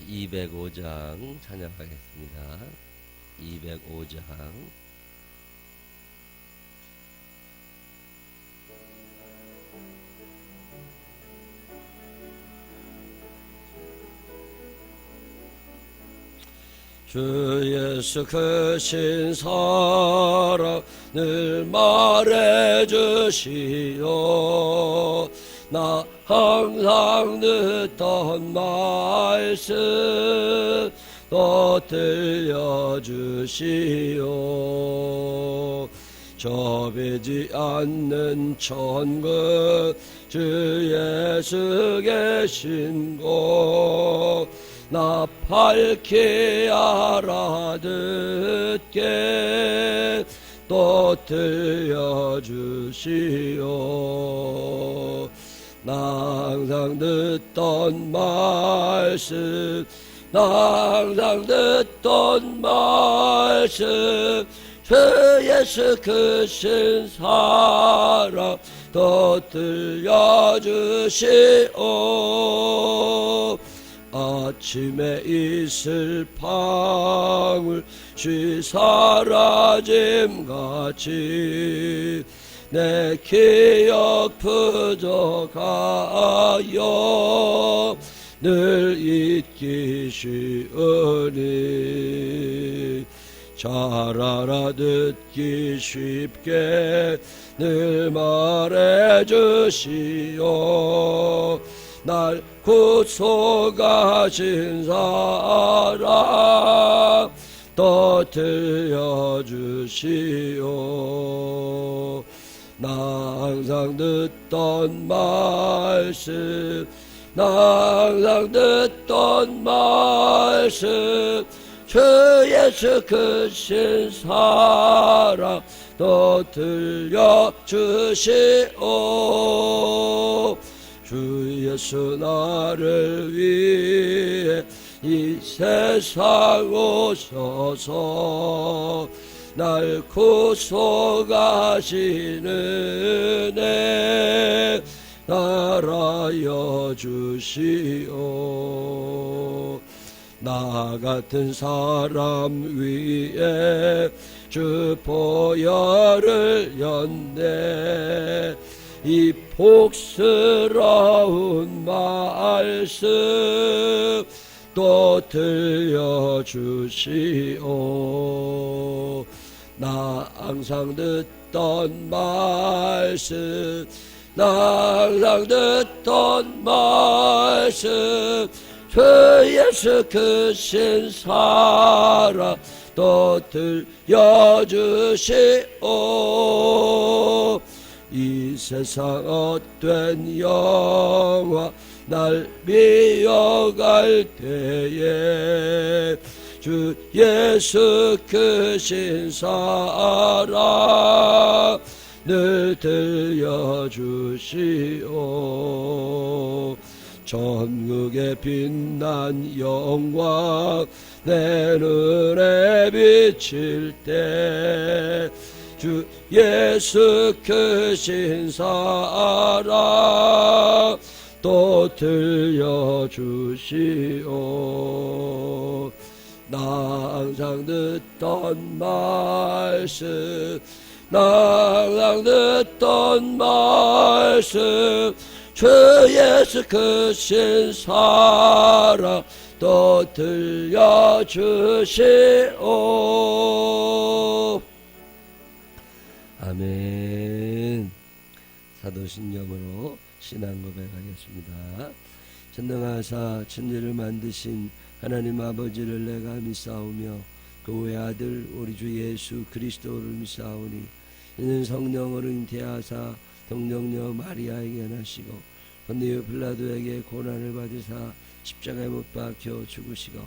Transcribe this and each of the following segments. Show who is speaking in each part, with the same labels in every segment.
Speaker 1: 205장 찬양하겠습니다. 205장. 주 예수 크신 사랑을 말해주시오. 나 항상 듣던 말씀 또 들려주시오. 좁히지 않는 천국 주 예수 계신 곳 나 밝히 알아듣게 또 들려주시오. 나 항상 듣던 말씀 나 항상 듣던 말씀 주 예수 크신 사랑 또 들려주시오. 아침에 있을 방울 쉬 사라짐같이 내 기억 부족하여 늘 잊기 쉬우니 잘 알아듣기 쉽게 늘 말해주시오. 날 구속하신 사랑 또 들려주시오. 나 항상 듣던 말씀 나 항상 듣던 말씀 주 예수 크신 사랑 또 들려주시오. 주 예수 나를 위해 이 세상 오셔서 날 구속하시는 은혜 알아여 주시오. 나 같은 사람 위에 주 보혈을 연대 이 복스러운 말씀 또 들려주시오. 나 항상 듣던 말씀 나 항상 듣던 말씀 주 예수 크신 사랑 또 들려주시오. 이 세상 헛된 영화 날 미워갈 때에 주 예수 크신 사랑 늘 들려주시오. 전국에 빛난 영광 내 눈에 비칠 때 주 예수 크신 사랑 또 들려주시오. 나 항상 듣던 말씀 나 항상 듣던 말씀 주 예수 크신 사랑 또 들려주시오. 아멘. 사도신경으로 신앙 고백하겠습니다. 전능하사 천지를 만드신 하나님 아버지를 내가 믿사오며 그 외아들 우리 주 예수 그리스도를 믿사오니 이는 성령으로 잉태하사 동정녀 마리아에게 나시고 본디오 빌라도에게 고난을 받으사 십자가에 못 박혀 죽으시고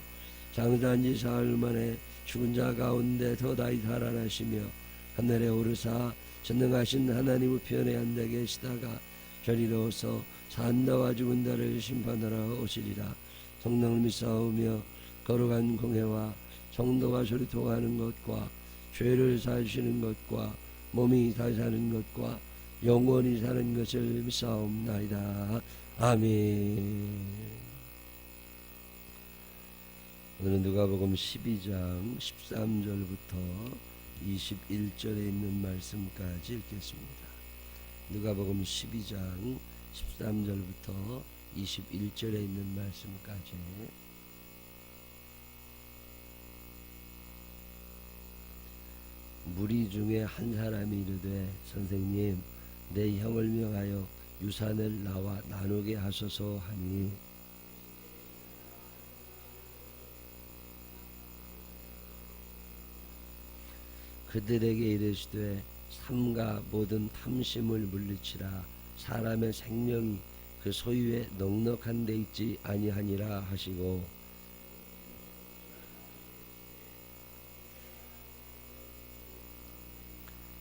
Speaker 1: 장사한 지 사흘 만에 죽은 자 가운데 더다이 살아나시며 하늘에 오르사 전능하신 하나님 우편에 앉아 계시다가 저리로서 산다와 죽은 자를 심판하러 오시리라. 성령을 믿사오며 거룩한 공회와 성도가 소리통하는 것과 죄를 사시는 것과 몸이 다시 사는 것과 영원히 사는 것을 믿사옵나이다. 아멘. 오늘은 누가복음 12장 13절부터 21절에 있는 말씀까지 읽겠습니다. 누가복음 12장 13절부터 21절에 있는 말씀까지. 무리 중에 한 사람이 이르되 선생님 내 형을 명하여 유산을 나와 나누게 하소서 하니 그들에게 이르시되 삼가 모든 탐심을 물리치라. 사람의 생명이 그 소유에 넉넉한 데 있지 아니하니라 하시고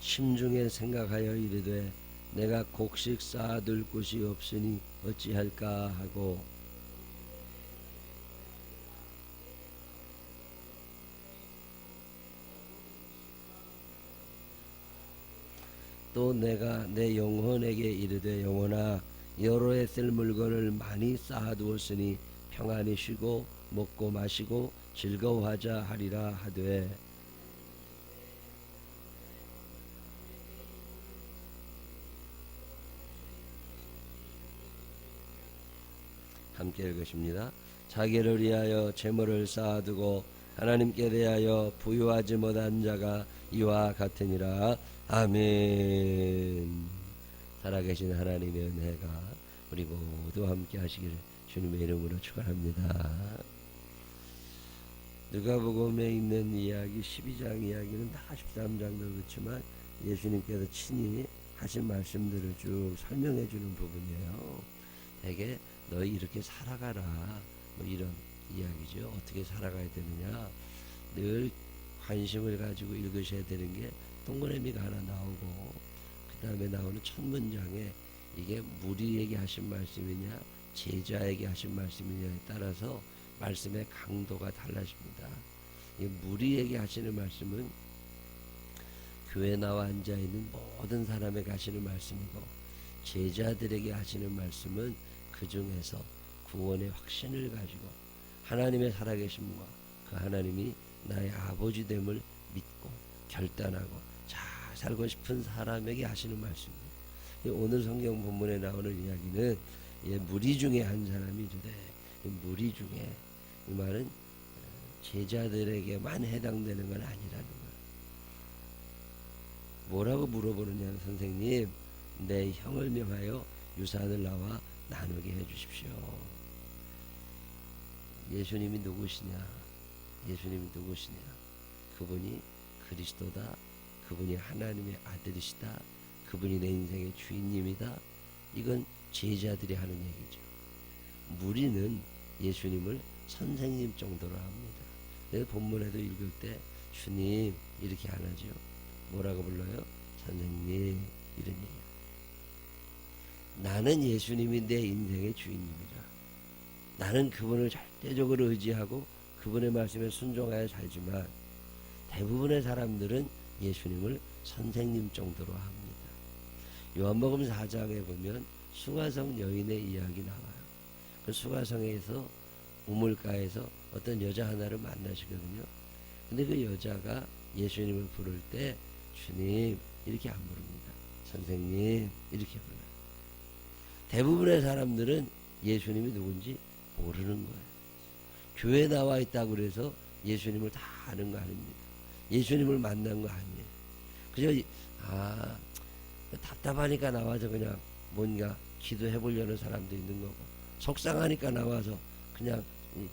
Speaker 1: 심중에 생각하여 이르되 내가 곡식 쌓아둘 곳이 없으니 어찌할까 하고 또 내가 내 영혼에게 이르되 영혼아 여러 해 쓸 물건을 많이 쌓아두었으니 평안히 쉬고 먹고 마시고 즐거워하자 하리라 하되 함께 읽으십니다. 자기를 위하여 재물을 쌓아두고 하나님께 대하여 부유하지 못한 자가 이와 같으니라. 아멘. 살아계신 하나님의 은혜가 우리 모두 함께 하시기를 주님의 이름으로 축원합니다. 누가복음에 있는 이야기 12장 이야기는 다 13장도 그렇지만 예수님께서 친히 하신 말씀들을 쭉 설명해 주는 부분이에요. 되게 너희 이렇게 살아가라 뭐 이런 이야기죠. 어떻게 살아가야 되느냐 늘 관심을 가지고 읽으셔야 되는 게 동그라미가 하나 나오고 그 다음에 나오는 첫 문장에 이게 무리에게 하신 말씀이냐 제자에게 하신 말씀이냐에 따라서 말씀의 강도가 달라집니다. 이 무리에게 하시는 말씀은 교회 나와 앉아있는 모든 사람에게 하시는 말씀이고 제자들에게 하시는 말씀은 그 중에서 구원의 확신을 가지고 하나님의 살아계심과 그 하나님이 나의 아버지 됨을 믿고 결단하고 잘 살고 싶은 사람에게 하시는 말씀입니다. 오늘 성경 본문에 나오는 이야기는 무리 중에 한 사람이 이르되 무리 중에 이 말은 제자들에게만 해당되는 건 아니라는 거예요. 뭐라고 물어보느냐 선생님 내 형을 명하여 유산을 나와 나누게 해주십시오. 예수님이 누구시냐? 예수님이 누구시냐? 그분이 그리스도다. 그분이 하나님의 아들이시다. 그분이 내 인생의 주인님이다. 이건 제자들이 하는 얘기죠. 무리는 예수님을 선생님 정도로 합니다. 그래서 본문에도 읽을 때 주님 이렇게 안 하죠. 뭐라고 불러요? 선생님 이런 얘기예요. 나는 예수님이 내 인생의 주인님이라. 나는 그분을 절대적으로 의지하고 그분의 말씀에 순종하여 살지만 대부분의 사람들은 예수님을 선생님 정도로 합니다. 요한복음 4장에 보면 수가성 여인의 이야기 나와요. 그 수가성에서 우물가에서 어떤 여자 하나를 만나시거든요. 근데 그 여자가 예수님을 부를 때 주님 이렇게 안 부릅니다. 선생님 이렇게 불러요. 대부분의 사람들은 예수님이 누군지 모르는 거예요. 교회 나와 있다고 그래서 예수님을 다 아는 거 아닙니다. 예수님을 만난 거 아니에요. 그저 답답하니까 나와서 그냥 뭔가 기도해 보려는 사람도 있는 거고 속상하니까 나와서 그냥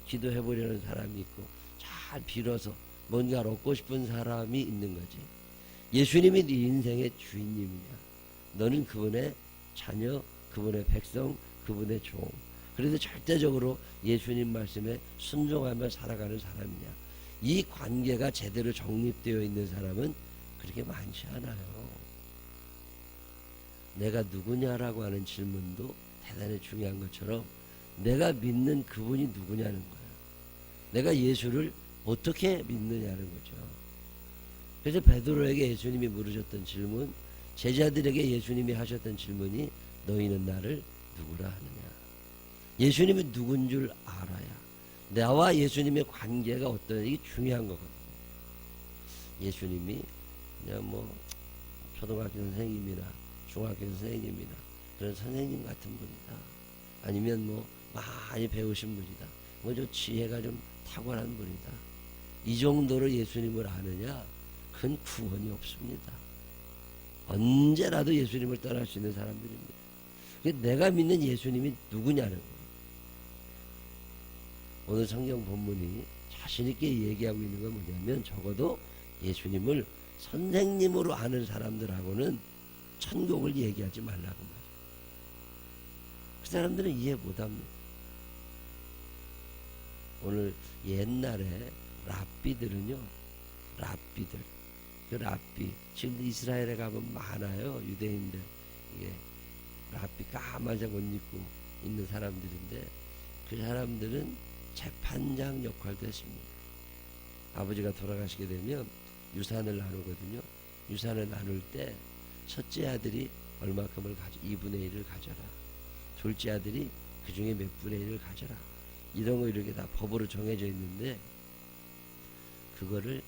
Speaker 1: 기도해 보려는 사람이 있고 잘 빌어서 뭔가를 얻고 싶은 사람이 있는 거지. 예수님이 네 인생의 주인님이냐. 너는 그분의 자녀, 그분의 백성, 그분의 종. 그래서 절대적으로 예수님 말씀에 순종하며 살아가는 사람이냐. 이 관계가 제대로 정립되어 있는 사람은 그렇게 많지 않아요. 내가 누구냐라고 하는 질문도 대단히 중요한 것처럼 내가 믿는 그분이 누구냐는 거예요. 내가 예수를 어떻게 믿느냐는 거죠. 그래서 베드로에게 예수님이 물으셨던 질문, 제자들에게 예수님이 하셨던 질문이 너희는 나를 누구라 하느냐. 예수님이 누군 줄 알아야 나와 예수님의 관계가 어떤 이게 중요한 거거든요. 예수님이 그냥 뭐 초등학교 선생님이나 중학교 선생님이나 그런 선생님 같은 분이다. 아니면 뭐 많이 배우신 분이다. 뭐 좀 지혜가 좀 탁월한 분이다. 이 정도로 예수님을 아느냐? 큰 구원이 없습니다. 언제라도 예수님을 떠날 수 있는 사람들입니다. 내가 믿는 예수님이 누구냐는 거예요. 오늘 성경 본문이 자신있게 얘기하고 있는 건 뭐냐면 적어도 예수님을 선생님으로 아는 사람들하고는 천국을 얘기하지 말라고 말이에요. 그 사람들은 이해 못합니다. 오늘 옛날에 랍비들은요, 랍비들, 그 랍비, 지금 이스라엘에 가면 많아요. 유대인들, 이게 랍비 까만색 옷 입고 있는 사람들인데, 그 사람들은 재판장 역할도 했습니다. 아버지가 돌아가시게 되면 유산을 나누거든요. 유산을 나눌 때 첫째 아들이 얼마큼을 가져, 2분의 1을 가져라. 둘째 아들이 그 중에 몇 분의 1을 가져라. 이런 거 이렇게 다 법으로 정해져 있는데, 그거를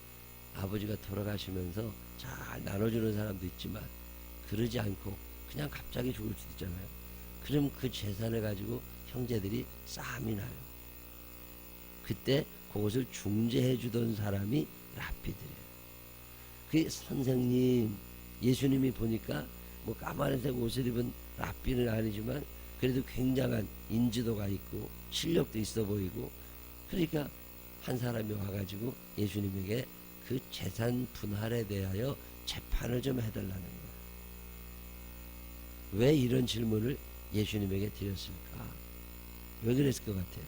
Speaker 1: 아버지가 돌아가시면서 잘 나눠주는 사람도 있지만, 그러지 않고 그냥 갑자기 죽을 수도 있잖아요. 그럼 그 재산을 가지고 형제들이 싸움이 나요. 그때 그것을 중재해 주던 사람이 랍비들이에요. 그 선생님, 예수님이 보니까 뭐 까만색 옷을 입은 랍비는 아니지만 그래도 굉장한 인지도가 있고 실력도 있어 보이고, 그러니까 한 사람이 와가지고 예수님에게 그 재산 분할에 대하여 재판을 좀 해달라는 거예요. 왜 이런 질문을 예수님에게 드렸을까? 왜 그랬을 것 같아요?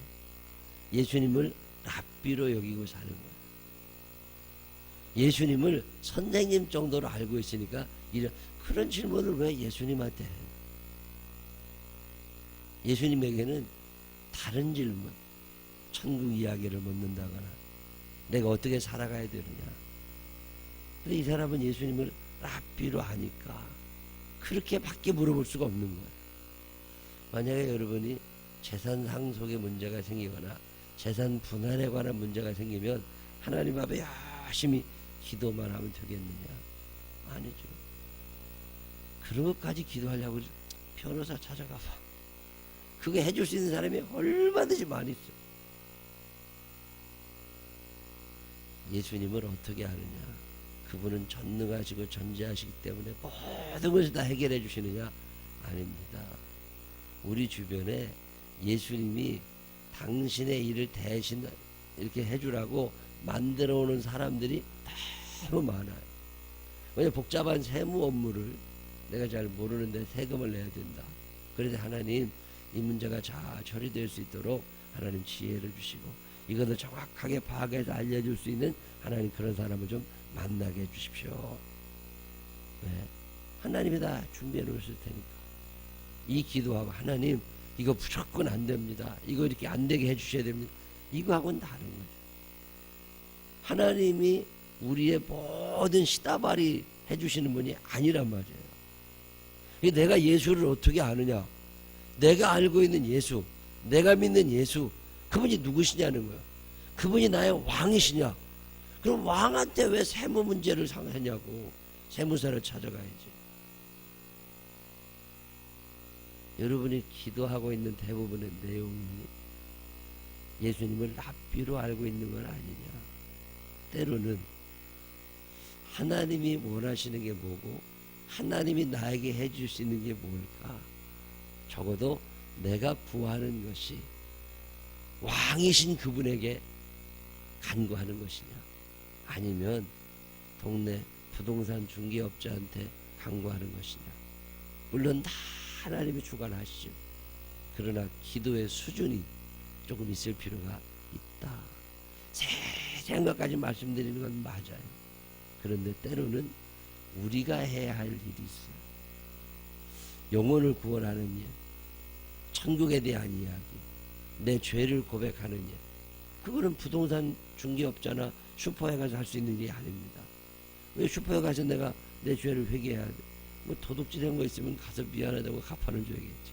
Speaker 1: 예수님을 랍비로 여기고 사는 거예요. 예수님을 선생님 정도로 알고 있으니까 그런 질문을 왜 예수님한테 해요? 예수님에게는 다른 질문, 천국 이야기를 묻는다거나 내가 어떻게 살아가야 되느냐. 근데 이 사람은 예수님을 랍비로 아니까 그렇게 밖에 물어볼 수가 없는 거예요. 만약에 여러분이 재산 상속에 문제가 생기거나 재산 분할에 관한 문제가 생기면 하나님 앞에 열심히 기도만 하면 되겠느냐? 아니죠. 그런 것까지 기도하려고 변호사 찾아가 봐. 그게 해줄 수 있는 사람이 얼마든지 많이 있어. 예수님을 어떻게 아느냐? 그분은 전능하시고 전지하시기 때문에 모든 것을 다 해결해 주시느냐? 아닙니다. 우리 주변에 예수님이 당신의 일을 대신 이렇게 해주라고 만들어 오는 사람들이 너무 많아요. 왜냐하면 복잡한 세무 업무를 내가 잘 모르는데 세금을 내야 된다. 그래서 하나님, 이 문제가 잘 처리될 수 있도록 하나님 지혜를 주시고 이것을 정확하게 파악해서 알려줄 수 있는 하나님 그런 사람을 좀 만나게 해주십시오. 네. 하나님이 다 준비해 놓으실 테니까 이 기도하고 하나님 이거 무조건 안 됩니다. 이거 이렇게 안 되게 해주셔야 됩니다. 이거하고는 다른 거죠. 하나님이 우리의 모든 시다발이 해주시는 분이 아니란 말이에요. 내가 예수를 어떻게 아느냐? 내가 알고 있는 예수, 내가 믿는 예수, 그분이 누구시냐는 거예요. 그분이 나의 왕이시냐? 그럼 왕한테 왜 세무 문제를 상하냐고. 세무사를 찾아가야지. 여러분이 기도하고 있는 대부분의 내용이 예수님을 랍비로 알고 있는 건 아니냐. 때로는 하나님이 원하시는 게 뭐고 하나님이 나에게 해줄 수 있는 게 뭘까? 적어도 내가 구하는 것이 왕이신 그분에게 간구하는 것이냐, 아니면 동네 부동산 중개업자한테 간구하는 것이냐. 물론 다 하나님이 주관하시죠. 그러나 기도의 수준이 조금 있을 필요가 있다. 세세한 것까지 말씀드리는 건 맞아요. 그런데 때로는 우리가 해야 할 일이 있어요. 영혼을 구원하는 일, 천국에 대한 이야기, 내 죄를 고백하는 일, 그거는 부동산 중개업자나 슈퍼에 가서 할 수 있는 일이 아닙니다. 왜 슈퍼에 가서 내가 내 죄를 회개해야 돼? 뭐 도둑질한 거 있으면 가서 미안하다고 갚아는 줘야겠지.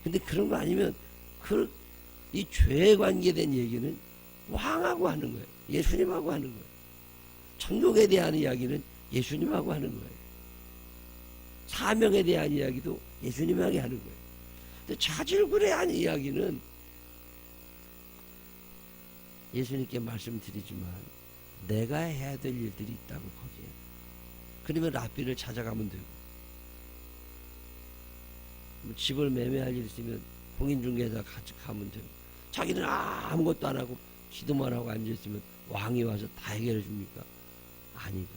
Speaker 1: 근데 그런 거 아니면 이 죄에 관계된 얘기는 왕하고 하는 거예요. 예수님하고 하는 거예요. 천국에 대한 이야기는 예수님하고 하는 거예요. 사명에 대한 이야기도 예수님하게 하는 거예요. 근데 자질구레에 한 이야기는 예수님께 말씀드리지만 내가 해야 될 일들이 있다고 거기에. 그러면 랍비를 찾아가면 되고, 집을 매매할 일 있으면 공인중개사 같이 가면 되고, 자기는 아무것도 안 하고 기도만 하고 앉아있으면 왕이 와서 다 해결해 줍니까? 아니죠.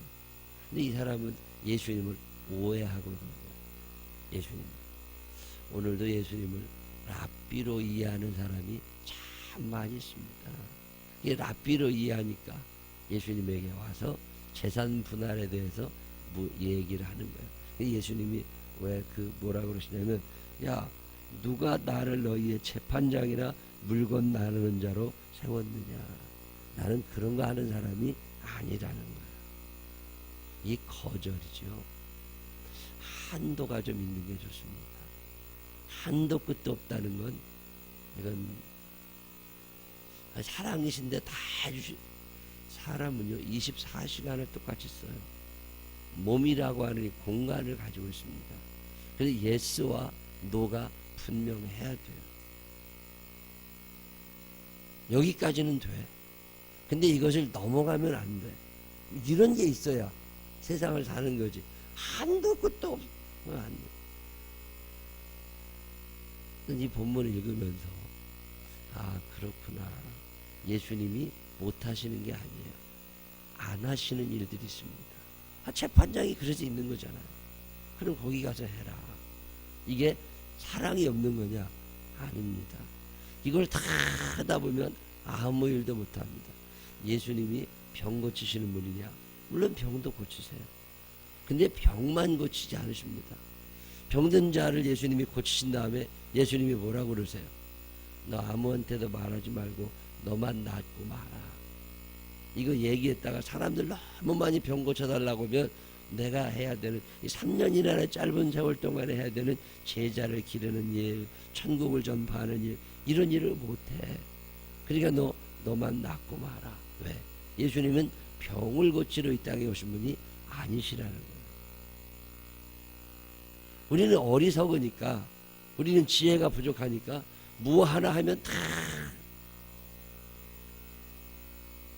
Speaker 1: 근데 이 사람은 예수님을 오해하고 있는 거예요. 예수님. 오늘도 예수님을 랍비로 이해하는 사람이 참 많이 있습니다. 이 랍비로 이해하니까 예수님에게 와서 재산 분할에 대해서 얘기를 하는 거예요. 예수님이 왜 뭐라 그러시냐면, 야, 누가 나를 너희의 재판장이나 물건 나누는 자로 세웠느냐? 나는 그런 거 하는 사람이 아니라는 거예요. 이 거절이죠. 한도가 좀 있는 게 좋습니다. 한도 끝도 없다는 건 이건 사랑이신데 다 해주시. 사람은요 24시간을 똑같이 써요. 몸이라고 하는 이 공간을 가지고 있습니다. 그래서 예스와 노가 분명해야 돼요. 여기까지는 돼. 근데 이것을 넘어가면 안 돼. 이런 게 있어야 세상을 사는 거지. 한도 끝도 없으면 안 돼. 이 본문을 읽으면서 그렇구나. 예수님이 못하시는 게 아니에요. 안 하시는 일들이 있습니다. 재판장이 그래서 있는 거잖아요. 그럼 거기 가서 해라. 이게 사랑이 없는 거냐? 아닙니다. 이걸 다 하다 보면 아무 일도 못합니다. 예수님이 병 고치시는 분이냐? 물론 병도 고치세요. 근데 병만 고치지 않으십니다. 병든 자를 예수님이 고치신 다음에 예수님이 뭐라고 그러세요? 너 아무한테도 말하지 말고 너만 낫고 마라. 이거 얘기했다가 사람들 너무 많이 병 고쳐달라고 하면 내가 해야 되는 이 3년이라는 짧은 세월 동안에 해야 되는 제자를 기르는 일, 천국을 전파하는 일, 이런 일을 못해. 그러니까 너만 낫고 마라. 왜? 예수님은 병을 고치러 이 땅에 오신 분이 아니시라는 거예요. 우리는 어리석으니까, 우리는 지혜가 부족하니까 뭐 하나 하면 다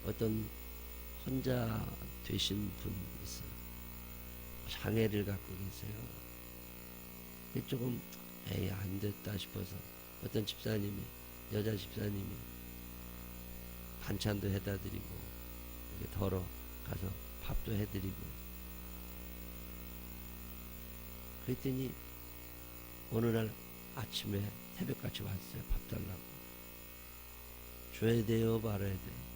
Speaker 1: 어떤 혼자 되신 분 있어요. 장애를 갖고 계세요. 조금 안 됐다 싶어서 어떤 집사님이, 여자 집사님이 반찬도 해다 드리고 덜어 가서 밥도 해드리고, 그랬더니 어느 날 아침에 새벽같이 왔어요. 밥 달라고. 줘야 돼요, 말아야 돼요?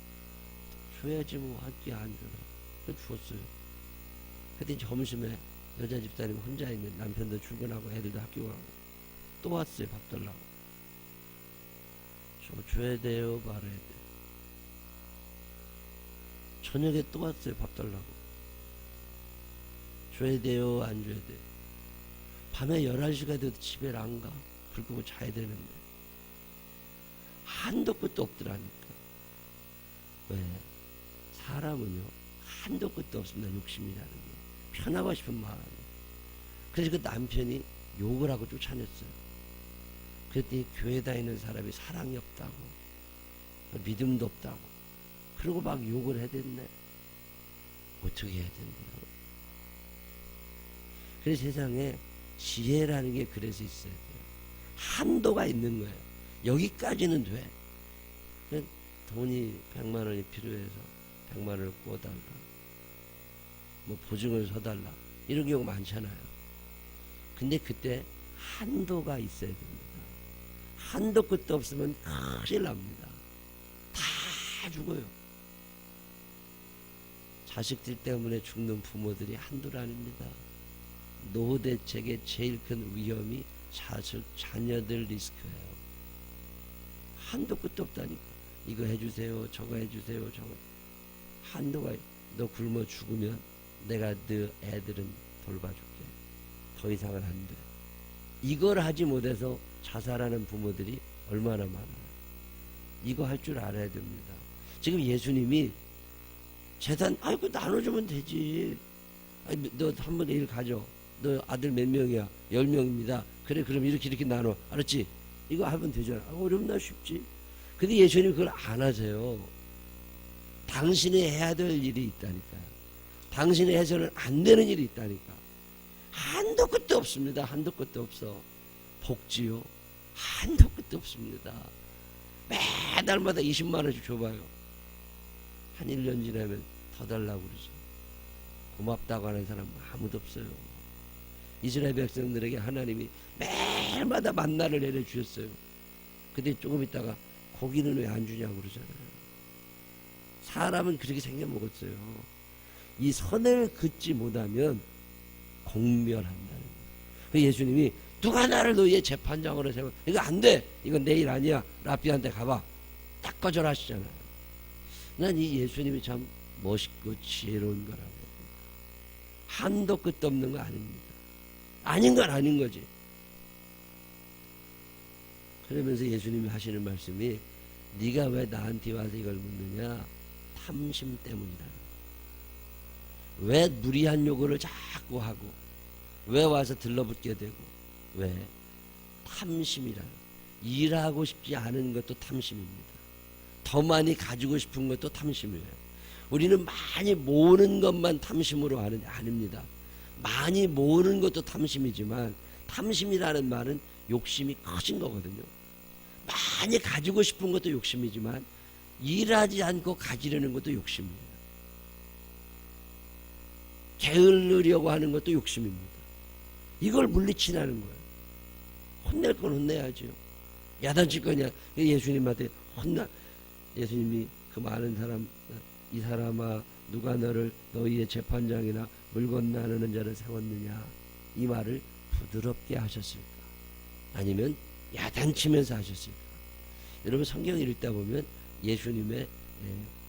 Speaker 1: 줘야지 뭐. 한끼 안 주나. 그래서 줬어요. 그랬더니 점심에 여자 집사님 혼자 있는, 남편도 출근하고 애들도 학교 가고 또 왔어요. 밥 달라고. 줘야 돼요, 말아야 돼요? 저녁에 또 왔어요. 밥 달라고. 줘야 돼요, 안 줘야 돼요? 밤에 11시가 돼도 집에 안 가. 불 끄고 자야 되는데. 한도 끝도 없더라니까. 왜? 사람은요 한도 끝도 없습니다. 욕심이라는 게. 편하고 싶은 마음. 그래서 그 남편이 욕을 하고 쫓아냈어요. 그랬더니 교회 다니는 사람이 사랑이 없다고, 믿음도 없다고, 그러고 막 욕을 해댔네. 어떻게 해야 되나요? 그래서 세상에 지혜라는 게 그래서 있어야 돼요. 한도가 있는 거예요. 여기까지는 돼. 돈이 100만 원이 필요해서 100만 원을 꿔달라, 뭐 보증을 서달라, 이런 경우 많잖아요. 근데 그때 한도가 있어야 됩니다. 한도 끝도 없으면 큰일 납니다. 다 죽어요. 자식들 때문에 죽는 부모들이 한둘 아닙니다. 노후 대책의 제일 큰 위험이 자녀들 리스크예요. 한도 끝도 없다니까. 이거 해주세요, 저거 해주세요, 저거. 한도가, 너 굶어 죽으면 내가 너 애들은 돌봐줄게. 더 이상은 안 돼. 이걸 하지 못해서 자살하는 부모들이 얼마나 많아요. 이거 할 줄 알아야 됩니다. 지금 예수님이 재산 아이고 나눠주면 되지. 너 한 번에 일 가져. 너 아들 몇 명이야? 10명입니다. 그래 그럼 이렇게 나눠. 알았지? 이거 하면 되잖아. 어렵나 쉽지? 근데 예수님 그걸 안 하세요. 당신이 해야 될 일이 있다니까요. 당신이 해서는 안 되는 일이 있다니까. 한도 끝도 없습니다. 한도 끝도 없어. 복지요. 한도 끝도 없습니다. 매달마다 20만 원씩 줘봐요. 한 1년 지나면 더 달라고 그러죠. 고맙다고 하는 사람 아무도 없어요. 이스라엘 백성들에게 하나님이 매일마다 만나를 내려주셨어요. 근데 조금 있다가 고기는 왜 안 주냐고 그러잖아요. 사람은 그렇게 생겨먹었어요. 이 선을 긋지 못하면 공멸한다는 거예요. 예수님이 누가 나를 너희의 재판장으로 세워. 이거 안 돼. 이건 내 일 아니야. 라비한테 가봐. 딱 거절하시잖아요. 난 이 예수님이 참 멋있고 지혜로운 거라고. 한도 끝도 없는 거 아닙니다. 아닌 건 아닌 거지. 그러면서 예수님이 하시는 말씀이 네가 왜 나한테 와서 이걸 묻느냐? 탐심 때문이다. 왜 무리한 요구를 자꾸 하고 왜 와서 들러붙게 되고 왜? 탐심이라. 일하고 싶지 않은 것도 탐심입니다. 더 많이 가지고 싶은 것도 탐심이에요. 우리는 많이 모으는 것만 탐심으로 하는 게 아닙니다. 많이 모으는 것도 탐심이지만 탐심이라는 말은 욕심이 커진 거거든요. 많이 가지고 싶은 것도 욕심이지만 일하지 않고 가지려는 것도 욕심입니다. 게으르려고 하는 것도 욕심입니다. 이걸 물리치라는 거예요. 혼낼 건 혼내야죠. 야단칠 거냐. 예수님한테 예수님이 그 많은 사람, 이 사람아 누가 너를 너희의 재판장이나 물건 나누는 자를 세웠느냐. 이 말을 부드럽게 하셨을까? 아니면 야단치면서 하셨을까? 여러분 성경을 읽다 보면 예수님의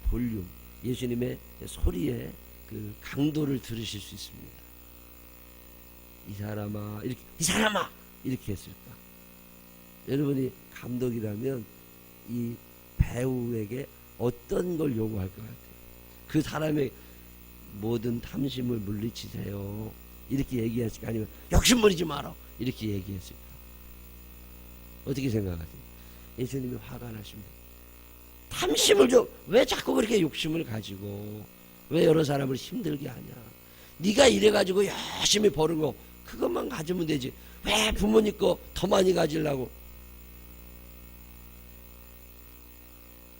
Speaker 1: 볼륨, 예수님의 소리의 그 강도를 들으실 수 있습니다. 이 사람아 이렇게, 이 사람아 이렇게 했을까? 여러분이 감독이라면 이 배우에게 어떤 걸 요구할 것 같아요? 그 사람의 모든 탐심을 물리치세요. 이렇게 얘기했을까? 아니면 욕심부리지 마라. 이렇게 얘기했을까? 어떻게 생각하세요? 예수님이 화가 나십니다. 탐심을 좀, 왜 자꾸 그렇게 욕심을 가지고, 왜 여러 사람을 힘들게 하냐? 네가 이래가지고 열심히 버는 거, 그것만 가지면 되지. 왜 부모님 거 더 많이 가지려고?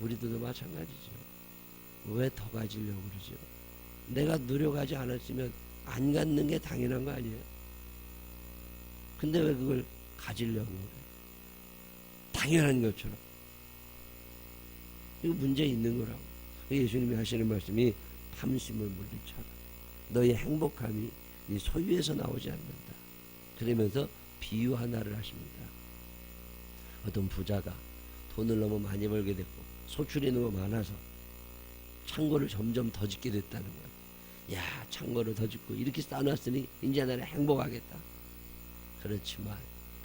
Speaker 1: 우리도 마찬가지죠. 왜 더 가지려고 그러죠? 내가 노력하지 않았으면 안 갖는 게 당연한 거 아니에요? 근데 왜 그걸 가지려고 그래? 당연한 것처럼. 이거 문제 있는 거라고. 예수님이 하시는 말씀이 탐심을 물리쳐라. 너의 행복함이 네 소유에서 나오지 않는다. 그러면서 비유 하나를 하십니다. 어떤 부자가 돈을 너무 많이 벌게 됐고 소출이 너무 많아서 창고를 점점 더 짓게 됐다는 거예요. 야, 창고를 더 짓고 이렇게 쌓아놨으니 이제 나는 행복하겠다. 그렇지만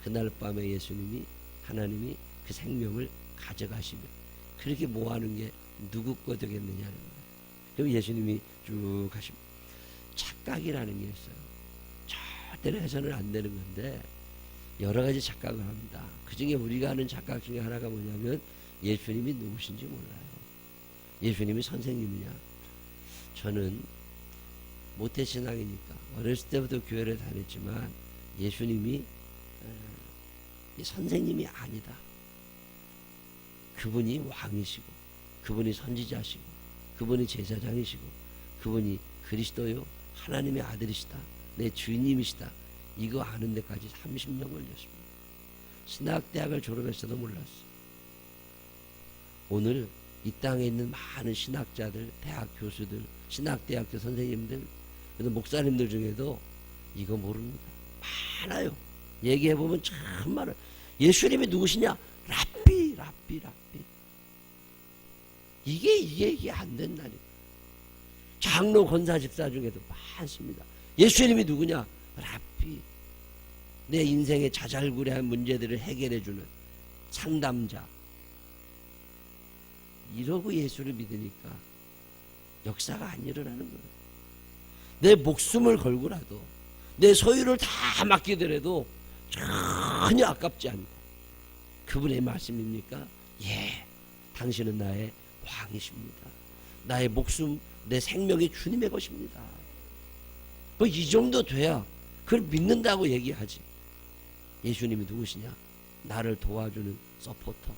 Speaker 1: 그날 밤에 예수님이, 하나님이 그 생명을 가져가시면 그렇게 모아놓은 게 누구 거 되겠느냐는 거예요. 그럼 예수님이 쭉 하십니다. 착각이라는 게 있어요. 절대로 해서는 안 되는 건데 여러 가지 착각을 합니다. 그 중에 우리가 하는 착각 중에 하나가 뭐냐면 예수님이 누구신지 몰라요. 예수님이 선생님이냐? 저는 모태신앙이니까 어렸을 때부터 교회를 다녔지만 예수님이 선생님이 아니다. 그분이 왕이시고 그분이 선지자시고 그분이 제사장이시고 그분이 그리스도요 하나님의 아들이시다. 내 주인님이시다. 이거 아는 데까지 30년 걸렸습니다. 신학대학을 졸업했어도 몰랐어. 오늘 이 땅에 있는 많은 신학자들, 대학 교수들, 신학대학교 선생님들, 그래서 목사님들 중에도 이거 모릅니다. 많아요. 얘기해보면 참 많아요. 예수님이 누구시냐? 랍비. 이게 안 된다니까. 장로 권사 집사 중에도 많습니다. 예수님이 누구냐? 랍비. 내 인생의 자잘구레한 문제들을 해결해주는 상담자. 이러고 예수를 믿으니까 역사가 안 일어나는 거예요. 내 목숨을 걸고라도 내 소유를 다 맡기더라도 전혀 아깝지 않고 그분의 말씀입니까? 예, 당신은 나의 왕이십니다. 나의 목숨, 내 생명이 주님의 것입니다. 뭐 이 정도 돼야 그걸 믿는다고 얘기하지. 예수님이 누구시냐? 나를 도와주는 서포터.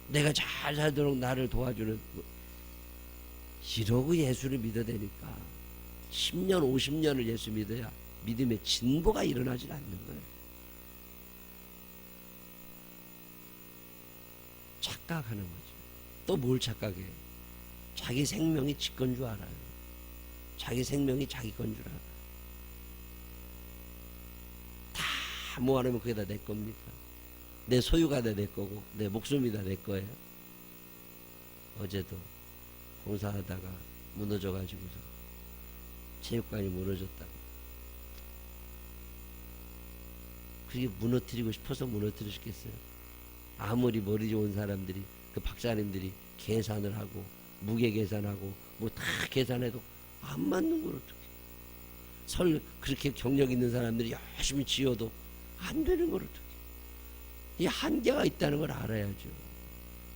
Speaker 1: 내가 잘 살도록 나를 도와주는, 이러고 예수를 믿어야 되니까 10년 50년을 예수 믿어야 믿음의 진보가 일어나질 않는 거예요. 착각하는 거죠. 또 뭘 착각해요? 자기 생명이 지 건 줄 알아요. 자기 생명이 자기 건 줄 알아요. 다 모아놓으면 그게 다 내 겁니까? 내 소유가 다 내 거고 내 목숨이 다 내 거예요. 어제도 공사하다가 무너져가지고서 체육관이 무너졌다고. 그게 무너뜨리고 싶어서 무너뜨리셨겠어요? 아무리 머리 좋은 사람들이, 그 박사님들이 계산을 하고 무게 계산하고 뭐 다 계산해도 안 맞는 걸 어떡해. 그렇게 경력 있는 사람들이 열심히 지어도 안 되는 걸 어떡해. 이 한계가 있다는 걸 알아야죠.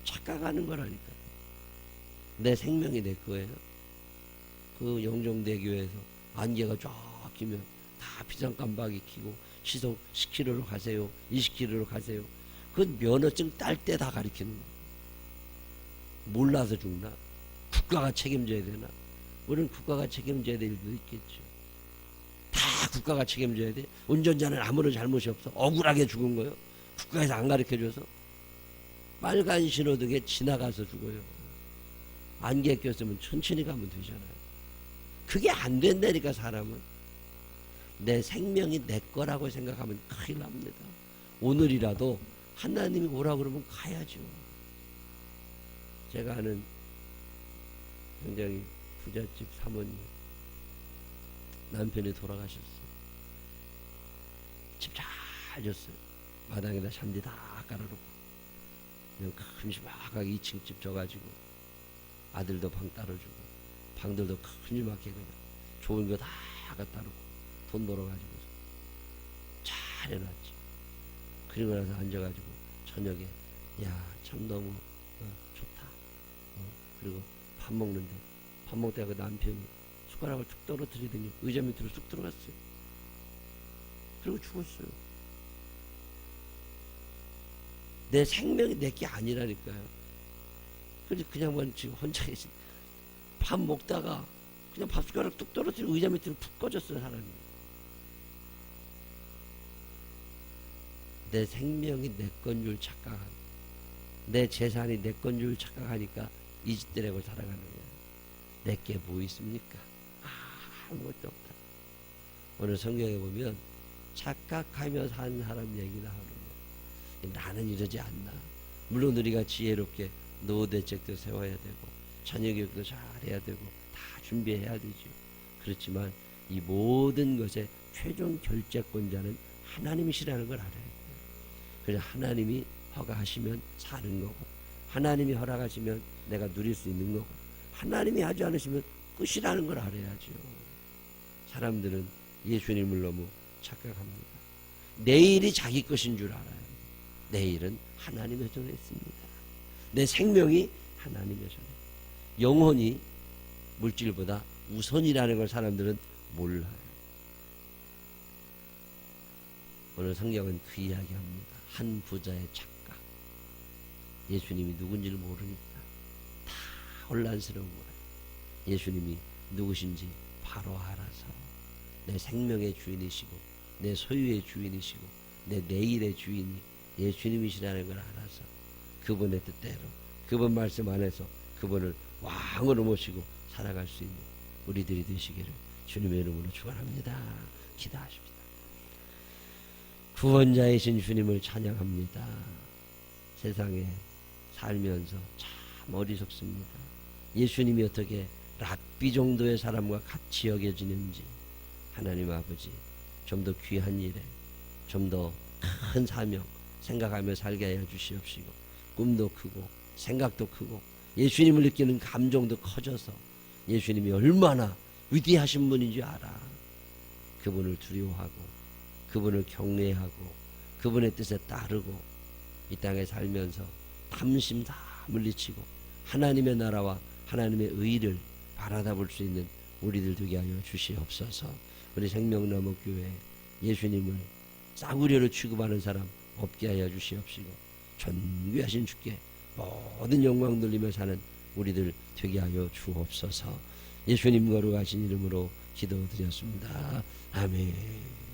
Speaker 1: 착각하는 거라니까. 내 생명이 내 거예요. 그 영종대교에서 안개가 쫙 끼면 다 비상깜박이 켜고 시속 10km로 가세요, 20km로 가세요. 그건 면허증 딸 때 다 가르치는 거예요. 몰라서 죽나? 국가가 책임져야 되나? 우리는 국가가 책임져야 될 일도 있겠죠. 다 국가가 책임져야 돼. 운전자는 아무런 잘못이 없어. 억울하게 죽은 거예요. 국가에서 안 가르쳐줘서. 빨간 신호등에 지나가서 죽어요. 안개 꼈으면 천천히 가면 되잖아요. 그게 안 된다니까. 사람은 내 생명이 내 거라고 생각하면 큰일 납니다. 오늘이라도 하나님이 오라고 그러면 가야죠. 제가 아는 굉장히 부잣집 사모님, 남편이 돌아가셨어요. 집 잘 졌어요. 마당에다 잔디 다 깔아놓고 그냥 큰 심하게 2층 집 져가지고 아들도 방 따로 주고 방들도 큼지막하게 그냥 좋은 거 다 갖다 놓고 돈 벌어가지고 잘 해놨지. 그리고 나서 앉아가지고 저녁에 야 참 너무 좋다. 그리고 밥 먹는데 밥 먹다가 그 남편이 숟가락을 툭 떨어뜨리더니 의자 밑으로 쑥 들어갔어요. 그리고 죽었어요. 내 생명이 내 게 아니라니까요. 그냥 지금 혼자 계신 밥 먹다가 그냥 밥 숟가락 뚝 떨어뜨리고 의자 밑으로 푹 꺼졌어요. 사람이. 내 생명이 내 건 줄 착각하고 내 재산이 내 건 줄 착각하니까 이 짓들하고 살아가는 거예요. 내게 뭐 있습니까? 아무것도 없다. 오늘 성경에 보면 착각하며 산 사람 얘기 나오는 거예요. 나는 이러지 않나. 물론 우리가 지혜롭게 노후 대책도 세워야 되고 자녀 교육도 잘해야 되고 다 준비해야 되죠. 그렇지만 이 모든 것의 최종 결재권자는 하나님이시라는 걸 알아야 돼요. 그래서 하나님이 허가하시면 사는 거고 하나님이 허락하시면 내가 누릴 수 있는 거고 하나님이 하지 않으시면 끝이라는 걸 알아야죠. 사람들은 예수님을 너무 착각합니다. 내일이 자기 것인 줄 알아요. 내일은 하나님의 손에 있습니다. 내 생명이 하나님의 손에, 영혼이 물질보다 우선이라는 걸 사람들은 몰라요. 오늘 성경은 그 이야기합니다. 한 부자의 착각. 예수님이 누군지를 모르니까 다 혼란스러운 거예요. 예수님이 누구신지 바로 알아서 내 생명의 주인이시고 내 소유의 주인이시고 내 내일의 주인이 예수님이시라는 걸 알아서 그분의 뜻대로 그분 말씀 안에서 그분을 왕으로 모시고 살아갈 수 있는 우리들이 되시기를 주님의 이름으로 축원합니다. 기도하십니다. 구원자이신 주님을 찬양합니다. 세상에 살면서 참 어리석습니다. 예수님이 어떻게 랍비 정도의 사람과 같이 여겨지는지 하나님 아버지 좀 더 귀한 일에 좀 더 큰 사명 생각하며 살게 하여 주시옵시고 꿈도 크고 생각도 크고 예수님을 느끼는 감정도 커져서 예수님이 얼마나 위대하신 분인지 알아. 그분을 두려워하고 그분을 경외하고 그분의 뜻에 따르고 이 땅에 살면서 탐심 다 물리치고 하나님의 나라와 하나님의 의를 바라다 볼 수 있는 우리들 되게 하여 주시옵소서. 우리 생명나무 교회 예수님을 싸구려로 취급하는 사람 없게 하여 주시옵시고 존귀하신 주께 모든 영광 돌리며 사는 우리들 되게 하여 주옵소서. 예수님 거룩하신 이름으로 기도드렸습니다. 아멘.